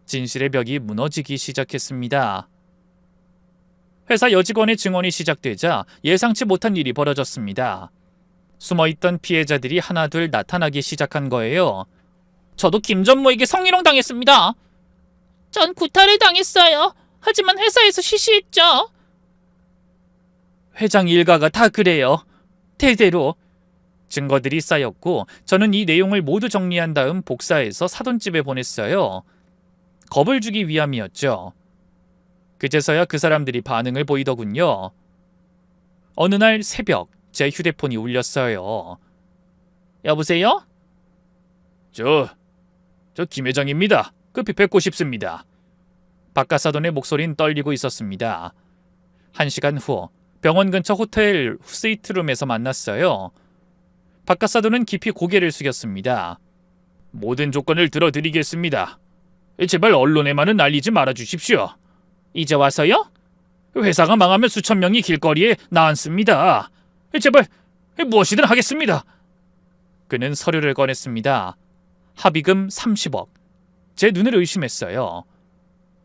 [SPEAKER 1] 진실의 벽이 무너지기 시작했습니다. 회사 여직원의 증언이 시작되자 예상치 못한 일이 벌어졌습니다. 숨어있던 피해자들이 하나둘 나타나기 시작한 거예요. 저도 김전무에게 성희롱 당했습니다. 전 구타를 당했어요. 하지만 회사에서 시시했죠. 회장 일가가 다 그래요. 대대로. 증거들이 쌓였고 저는 이 내용을 모두 정리한 다음 복사해서 사돈집에 보냈어요. 겁을 주기 위함이었죠. 그제서야 그 사람들이 반응을 보이더군요. 어느 날 새벽 제 휴대폰이 울렸어요. 여보세요? 저 김 회장입니다. 급히 뵙고 싶습니다. 바깥사돈의 목소리는 떨리고 있었습니다. 1시간 후 병원 근처 호텔 스위트룸에서 만났어요. 바깥사돈은 깊이 고개를 숙였습니다. 모든 조건을 들어드리겠습니다. 제발 언론에만은 알리지 말아주십시오. 이제 와서요? 회사가 망하면 수천 명이 길거리에 나앉습니다. 제발 무엇이든 하겠습니다. 그는 서류를 꺼냈습니다. 합의금 30억. 제 눈을 의심했어요.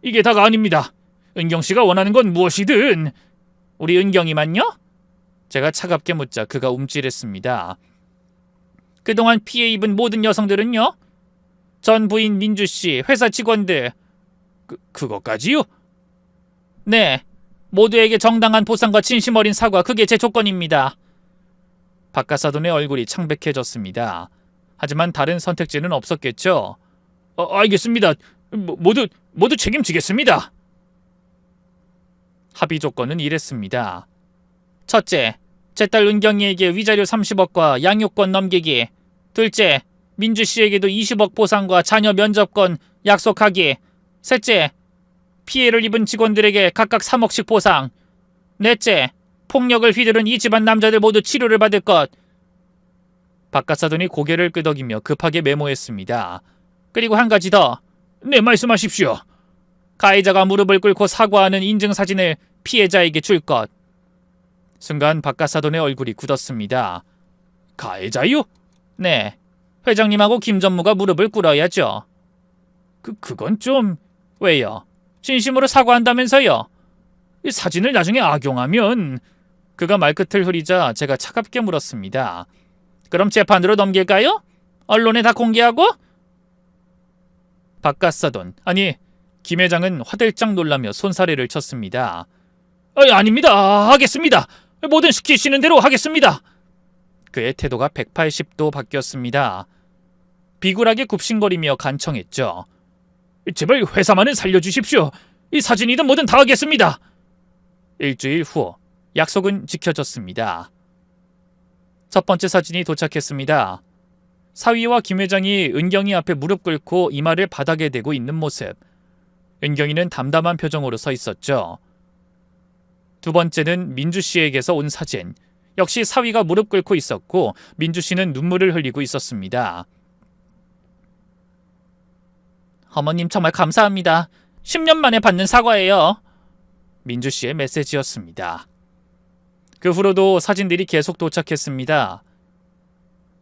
[SPEAKER 1] 이게 다가 아닙니다. 은경씨가 원하는 건 무엇이든. 우리 은경이만요? 제가 차갑게 묻자 그가 움찔했습니다. 그동안 피해 입은 모든 여성들은요? 전 부인 민주씨, 회사 직원들. 그것까지요? 네. 모두에게 정당한 보상과 진심 어린 사과, 그게 제 조건입니다. 바깥사돈의 얼굴이 창백해졌습니다. 하지만 다른 선택지는 없었겠죠. 알겠습니다. 모두 책임지겠습니다. 합의 조건은 이랬습니다. 첫째, 제 딸 은경이에게 위자료 30억과 양육권 넘기기. 둘째, 민주씨에게도 20억 보상과 자녀 면접권 약속하기. 셋째, 피해를 입은 직원들에게 각각 3억씩 보상. 넷째, 폭력을 휘두른 이 집안 남자들 모두 치료를 받을 것. 박가사돈이 고개를 끄덕이며 급하게 메모했습니다. 그리고 한 가지 더. 네, 말씀하십시오. 가해자가 무릎을 꿇고 사과하는 인증사진을 피해자에게 줄 것. 순간 박가사돈의 얼굴이 굳었습니다. 가해자요? 네. 회장님하고 김 전무가 무릎을 꿇어야죠. 그건 좀... 왜요? 진심으로 사과한다면서요? 이 사진을 나중에 악용하면... 그가 말끝을 흐리자 제가 차갑게 물었습니다. 그럼 재판으로 넘길까요? 언론에 다 공개하고? 박가사돈, 아니 김 회장은 화들짝 놀라며 손사래를 쳤습니다. 아닙니다. 하겠습니다. 뭐든 시키시는 대로 하겠습니다. 그의 태도가 180도 바뀌었습니다. 비굴하게 굽신거리며 간청했죠. 제발 회사만은 살려주십시오. 이 사진이든 뭐든 다 하겠습니다. 일주일 후 약속은 지켜졌습니다. 첫 번째 사진이 도착했습니다. 사위와 김 회장이 은경이 앞에 무릎 꿇고 이마를 바닥에 대고 있는 모습. 은경이는 담담한 표정으로 서 있었죠. 두 번째는 민주 씨에게서 온 사진. 역시 사위가 무릎 꿇고 있었고 민주 씨는 눈물을 흘리고 있었습니다. 어머님 정말 감사합니다. 10년 만에 받는 사과예요. 민주 씨의 메시지였습니다. 그 후로도 사진들이 계속 도착했습니다.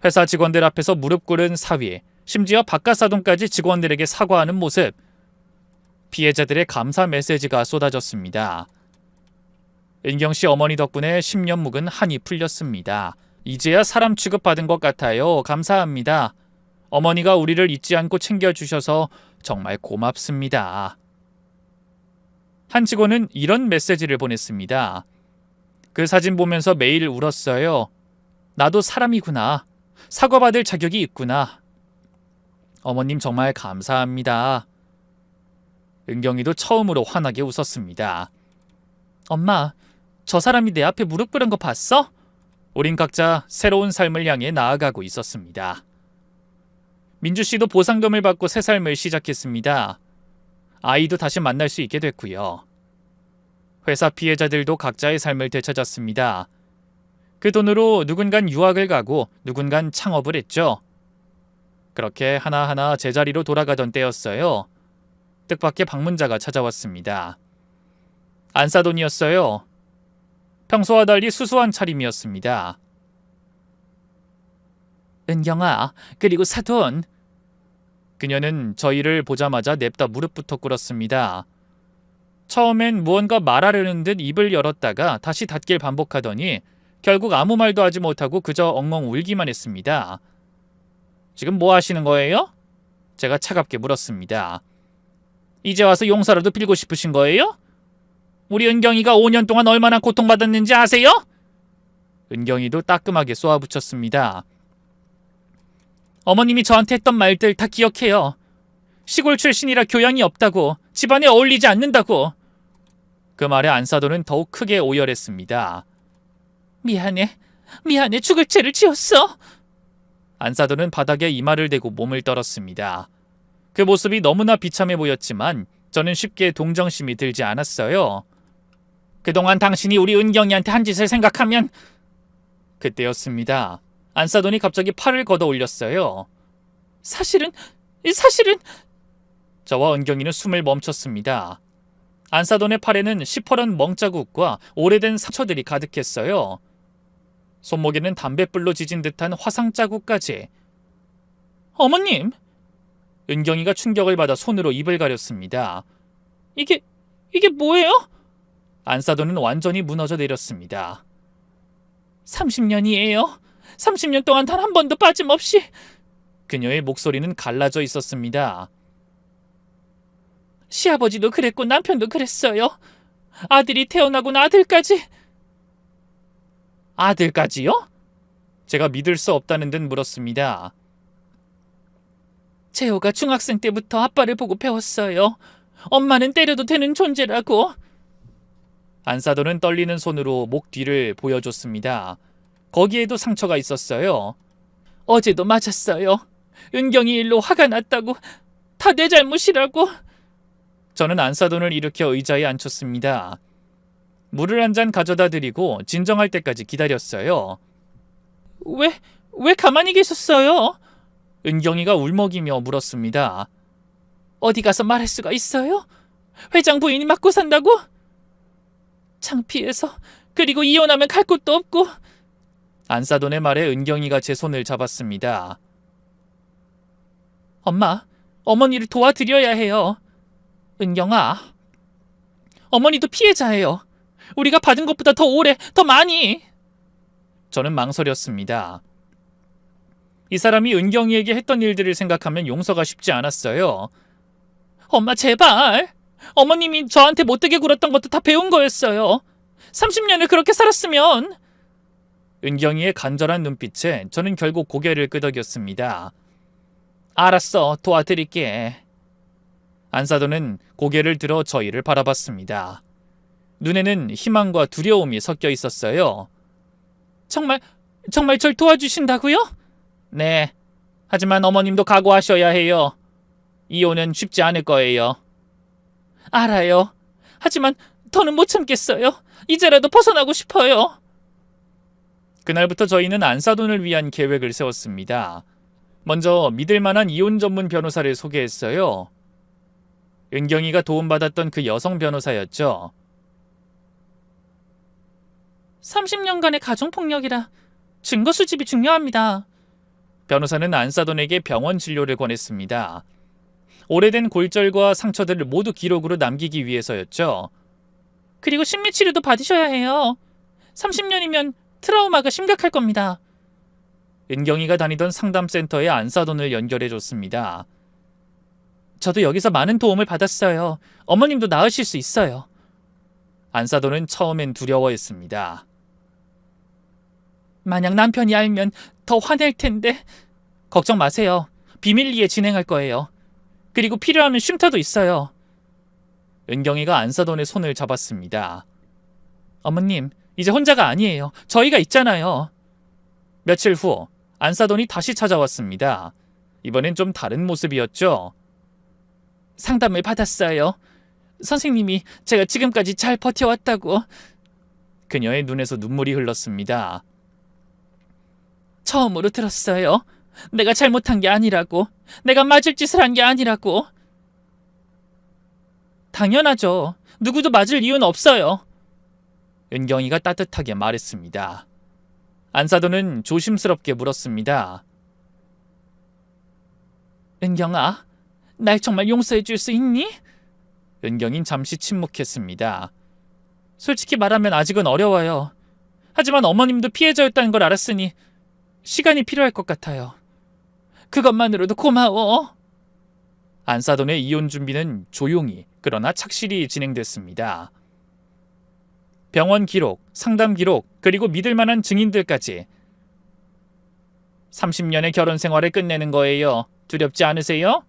[SPEAKER 1] 회사 직원들 앞에서 무릎 꿇은 사위, 심지어 박가사돈까지 직원들에게 사과하는 모습. 피해자들의 감사 메시지가 쏟아졌습니다. 은경씨 어머니 덕분에 10년 묵은 한이 풀렸습니다. 이제야 사람 취급받은 것 같아요. 감사합니다. 어머니가 우리를 잊지 않고 챙겨주셔서 정말 고맙습니다. 한 직원은 이런 메시지를 보냈습니다. 그 사진 보면서 매일 울었어요. 나도 사람이구나. 사과받을 자격이 있구나. 어머님 정말 감사합니다. 은경이도 처음으로 환하게 웃었습니다. 엄마, 저 사람이 내 앞에 무릎 꿇은 거 봤어? 우린 각자 새로운 삶을 향해 나아가고 있었습니다. 민주 씨도 보상금을 받고 새 삶을 시작했습니다. 아이도 다시 만날 수 있게 됐고요. 회사 피해자들도 각자의 삶을 되찾았습니다. 그 돈으로 누군간 유학을 가고 누군간 창업을 했죠. 그렇게 하나하나 제자리로 돌아가던 때였어요. 뜻밖의 방문자가 찾아왔습니다. 안사돈이었어요. 평소와 달리 수수한 차림이었습니다. 은경아, 그리고 사돈. 그녀는 저희를 보자마자 냅다 무릎부터 꿇었습니다. 처음엔 무언가 말하려는 듯 입을 열었다가 다시 닫길 반복하더니 결국 아무 말도 하지 못하고 그저 엉엉 울기만 했습니다. 지금 뭐 하시는 거예요? 제가 차갑게 물었습니다. 이제 와서 용서라도 빌고 싶으신 거예요? 우리 은경이가 5년 동안 얼마나 고통받았는지 아세요? 은경이도 따끔하게 쏘아붙였습니다. 어머님이 저한테 했던 말들 다 기억해요. 시골 출신이라 교양이 없다고, 집안에 어울리지 않는다고. 그 말에 안사돈은 더욱 크게 오열했습니다. 미안해. 죽을 죄를 지었어. 안사돈은 바닥에 이마를 대고 몸을 떨었습니다. 그 모습이 너무나 비참해 보였지만 저는 쉽게 동정심이 들지 않았어요. 그동안 당신이 우리 은경이한테 한 짓을 생각하면... 그때였습니다. 안사돈이 갑자기 팔을 걷어 올렸어요. 사실은... 저와 은경이는 숨을 멈췄습니다. 안사돈의 팔에는 시퍼런 멍자국과 오래된 상처들이 가득했어요. 손목에는 담뱃불로 지진 듯한 화상 자국까지. 어머님! 은경이가 충격을 받아 손으로 입을 가렸습니다. 이게 뭐예요? 안사돈은 완전히 무너져 내렸습니다. 30년이에요. 30년 동안 단 한 번도 빠짐없이. 그녀의 목소리는 갈라져 있었습니다. 시아버지도 그랬고 남편도 그랬어요. 아들이 태어나고 아들까지. 아들까지요? 제가 믿을 수 없다는 듯 물었습니다. 재호가 중학생 때부터 아빠를 보고 배웠어요. 엄마는 때려도 되는 존재라고. 안사돈은 떨리는 손으로 목 뒤를 보여줬습니다. 거기에도 상처가 있었어요. 어제도 맞았어요. 은경이 일로 화가 났다고. 다 내 잘못이라고. 저는 안사돈을 일으켜 의자에 앉혔습니다. 물을 한 잔 가져다 드리고 진정할 때까지 기다렸어요. 왜 가만히 계셨어요? 은경이가 울먹이며 물었습니다. 어디 가서 말할 수가 있어요? 회장 부인이 맞고 산다고? 창피해서, 그리고 이혼하면 갈 곳도 없고. 안사돈의 말에 은경이가 제 손을 잡았습니다. 엄마, 어머니를 도와드려야 해요. 은경아, 어머니도 피해자예요. 우리가 받은 것보다 더 오래, 더 많이. 저는 망설였습니다. 이 사람이 은경이에게 했던 일들을 생각하면 용서가 쉽지 않았어요. 엄마, 제발. 어머님이 저한테 못되게 굴었던 것도 다 배운 거였어요. 30년을 그렇게 살았으면. 은경이의 간절한 눈빛에 저는 결국 고개를 끄덕였습니다. 알았어, 도와드릴게. 안사돈은 고개를 들어 저희를 바라봤습니다. 눈에는 희망과 두려움이 섞여 있었어요. 정말 절 도와주신다고요? 네. 하지만 어머님도 각오하셔야 해요. 이혼은 쉽지 않을 거예요. 알아요. 하지만 더는 못 참겠어요. 이제라도 벗어나고 싶어요. 그날부터 저희는 안사돈을 위한 계획을 세웠습니다. 먼저 믿을 만한 이혼 전문 변호사를 소개했어요. 은경이가 도움받았던 그 여성 변호사였죠. 30년간의 가정폭력이라 증거 수집이 중요합니다. 변호사는 안사돈에게 병원 진료를 권했습니다. 오래된 골절과 상처들을 모두 기록으로 남기기 위해서였죠. 그리고 심리치료도 받으셔야 해요. 30년이면 트라우마가 심각할 겁니다. 은경이가 다니던 상담센터에 안사돈을 연결해줬습니다. 저도 여기서 많은 도움을 받았어요. 어머님도 나으실 수 있어요. 안사돈은 처음엔 두려워했습니다. 만약 남편이 알면 더 화낼 텐데. 걱정 마세요. 비밀리에 진행할 거예요. 그리고 필요하면 쉼터도 있어요. 은경이가 안사돈의 손을 잡았습니다. 어머님, 이제 혼자가 아니에요. 저희가 있잖아요. 며칠 후 안사돈이 다시 찾아왔습니다. 이번엔 좀 다른 모습이었죠. 상담을 받았어요. 선생님이 제가 지금까지 잘 버텨왔다고. 그녀의 눈에서 눈물이 흘렀습니다. 처음으로 들었어요. 내가 잘못한 게 아니라고. 내가 맞을 짓을 한 게 아니라고. 당연하죠. 누구도 맞을 이유는 없어요. 은경이가 따뜻하게 말했습니다. 안사돈은 조심스럽게 물었습니다. 은경아, 날 정말 용서해 줄 수 있니? 은경인 잠시 침묵했습니다. 솔직히 말하면 아직은 어려워요. 하지만 어머님도 피해자였다는 걸 알았으니 시간이 필요할 것 같아요. 그것만으로도 고마워. 안사돈의 이혼 준비는 조용히 그러나 착실히 진행됐습니다. 병원 기록, 상담 기록, 그리고 믿을 만한 증인들까지. 30년의 결혼 생활을 끝내는 거예요. 두렵지 않으세요?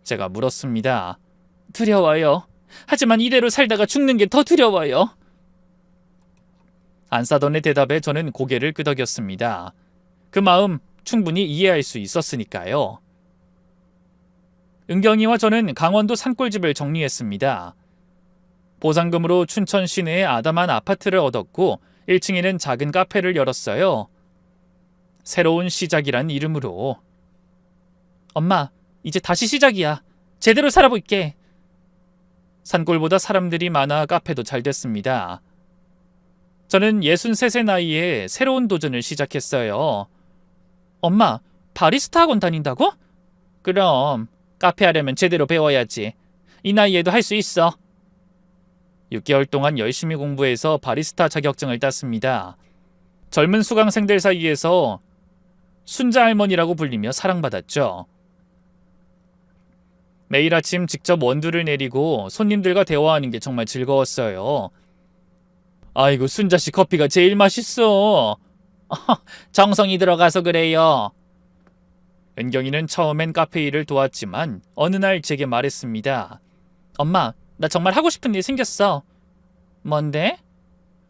[SPEAKER 1] 제가 물었습니다. 두려워요. 하지만 이대로 살다가 죽는 게 더 두려워요. 안사돈의 대답에 저는 고개를 끄덕였습니다. 그 마음 충분히 이해할 수 있었으니까요. 은경이와 저는 강원도 산골집을 정리했습니다. 보상금으로 춘천 시내에 아담한 아파트를 얻었고 1층에는 작은 카페를 열었어요. 새로운 시작이란 이름으로. 엄마, 이제 다시 시작이야. 제대로 살아볼게. 산골보다 사람들이 많아 카페도 잘 됐습니다. 저는 63세 나이에 새로운 도전을 시작했어요. 엄마, 바리스타 학원 다닌다고? 그럼 카페 하려면 제대로 배워야지. 이 나이에도 할 수 있어. 6개월 동안 열심히 공부해서 바리스타 자격증을 땄습니다. 젊은 수강생들 사이에서 순자 할머니라고 불리며 사랑받았죠. 매일 아침 직접 원두를 내리고 손님들과 대화하는 게 정말 즐거웠어요. 아이고, 순자씨 커피가 제일 맛있어. 정성이 들어가서 그래요. 은경이는 처음엔 카페 일을 도왔지만 어느 날 제게 말했습니다. 엄마, 나 정말 하고 싶은 일 생겼어. 뭔데?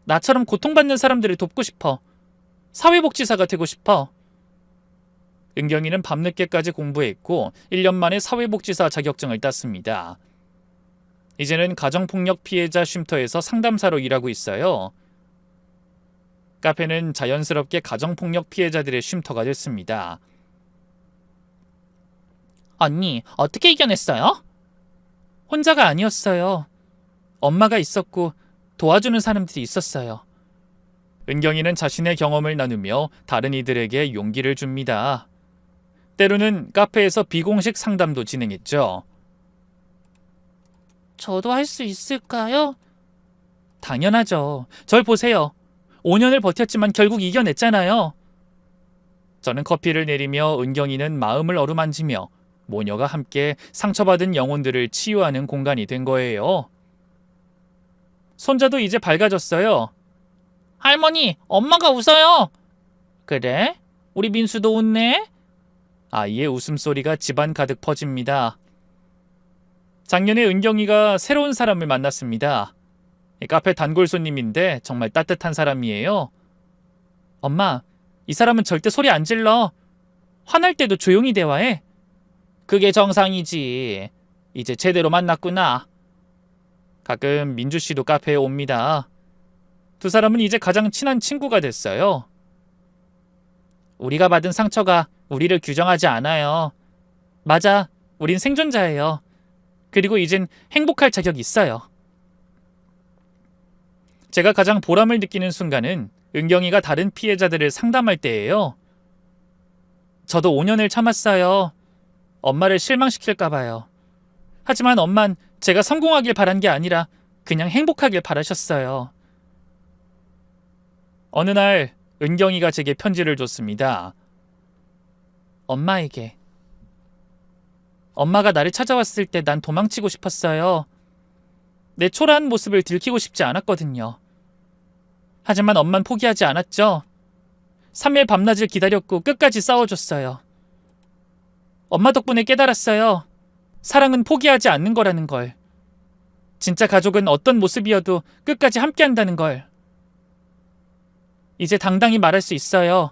[SPEAKER 1] 나처럼 고통받는 사람들을 돕고 싶어. 사회복지사가 되고 싶어. 은경이는 밤늦게까지 공부했고 1년 만에 사회복지사 자격증을 땄습니다. 이제는 가정폭력 피해자 쉼터에서 상담사로 일하고 있어요. 카페는 자연스럽게 가정폭력 피해자들의 쉼터가 됐습니다. 언니, 어떻게 이겨냈어요? 혼자가 아니었어요. 엄마가 있었고 도와주는 사람들이 있었어요. 은경이는 자신의 경험을 나누며 다른 이들에게 용기를 줍니다. 때로는 카페에서 비공식 상담도 진행했죠. 저도 할 수 있을까요? 당연하죠. 절 보세요. 5년을 버텼지만 결국 이겨냈잖아요. 저는 커피를 내리며 은경이는 마음을 어루만지며 모녀가 함께 상처받은 영혼들을 치유하는 공간이 된 거예요. 손자도 이제 밝아졌어요. 할머니, 엄마가 웃어요. 그래? 우리 민수도 웃네? 아이의 웃음소리가 집안 가득 퍼집니다. 작년에 은경이가 새로운 사람을 만났습니다. 카페 단골 손님인데 정말 따뜻한 사람이에요. 엄마, 이 사람은 절대 소리 안 질러. 화날 때도 조용히 대화해. 그게 정상이지. 이제 제대로 만났구나. 가끔 민주 씨도 카페에 옵니다. 두 사람은 이제 가장 친한 친구가 됐어요. 우리가 받은 상처가 우리를 규정하지 않아요. 맞아, 우린 생존자예요. 그리고 이젠 행복할 자격이 있어요. 제가 가장 보람을 느끼는 순간은 은경이가 다른 피해자들을 상담할 때예요. 저도 5년을 참았어요. 엄마를 실망시킬까 봐요. 하지만 엄만 제가 성공하길 바란 게 아니라 그냥 행복하길 바라셨어요. 어느 날 은경이가 제게 편지를 줬습니다. 엄마에게. 엄마가 나를 찾아왔을 때 난 도망치고 싶었어요. 내 초라한 모습을 들키고 싶지 않았거든요. 하지만 엄만 포기하지 않았죠. 3일 밤낮을 기다렸고 끝까지 싸워줬어요. 엄마 덕분에 깨달았어요. 사랑은 포기하지 않는 거라는 걸. 진짜 가족은 어떤 모습이어도 끝까지 함께한다는 걸. 이제 당당히 말할 수 있어요.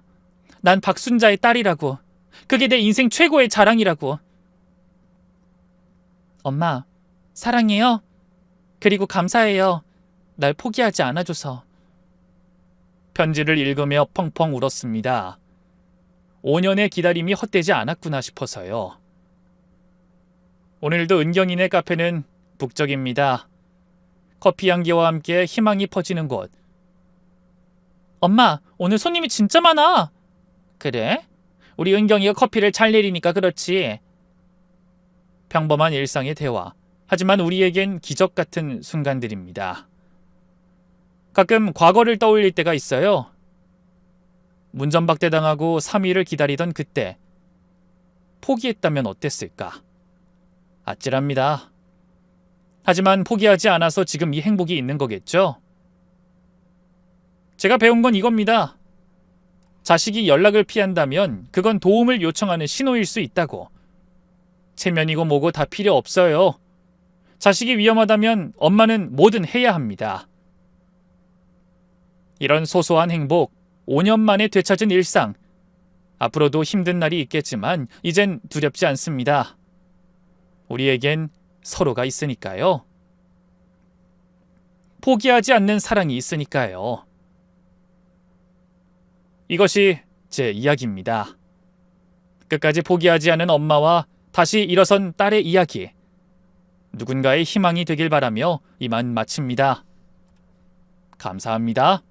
[SPEAKER 1] 난 박순자의 딸이라고. 그게 내 인생 최고의 자랑이라고. 엄마, 사랑해요. 그리고 감사해요. 날 포기하지 않아줘서. 편지를 읽으며 펑펑 울었습니다. 5년의 기다림이 헛되지 않았구나 싶어서요. 오늘도 은경이네 카페는 북적입니다. 커피 향기와 함께 희망이 퍼지는 곳. 엄마, 오늘 손님이 진짜 많아. 그래? 우리 은경이가 커피를 잘 내리니까 그렇지. 평범한 일상의 대화. 하지만 우리에겐 기적 같은 순간들입니다. 가끔 과거를 떠올릴 때가 있어요. 문전박대당하고 3일을 기다리던 그때. 포기했다면 어땠을까? 아찔합니다. 하지만 포기하지 않아서 지금 이 행복이 있는 거겠죠? 제가 배운 건 이겁니다. 자식이 연락을 피한다면 그건 도움을 요청하는 신호일 수 있다고. 체면이고 뭐고 다 필요 없어요. 자식이 위험하다면 엄마는 뭐든 해야 합니다. 이런 소소한 행복, 5년 만에 되찾은 일상. 앞으로도 힘든 날이 있겠지만 이젠 두렵지 않습니다. 우리에겐 서로가 있으니까요. 포기하지 않는 사랑이 있으니까요. 이것이 제 이야기입니다. 끝까지 포기하지 않은 엄마와 다시 일어선 딸의 이야기. 누군가의 희망이 되길 바라며 이만 마칩니다. 감사합니다.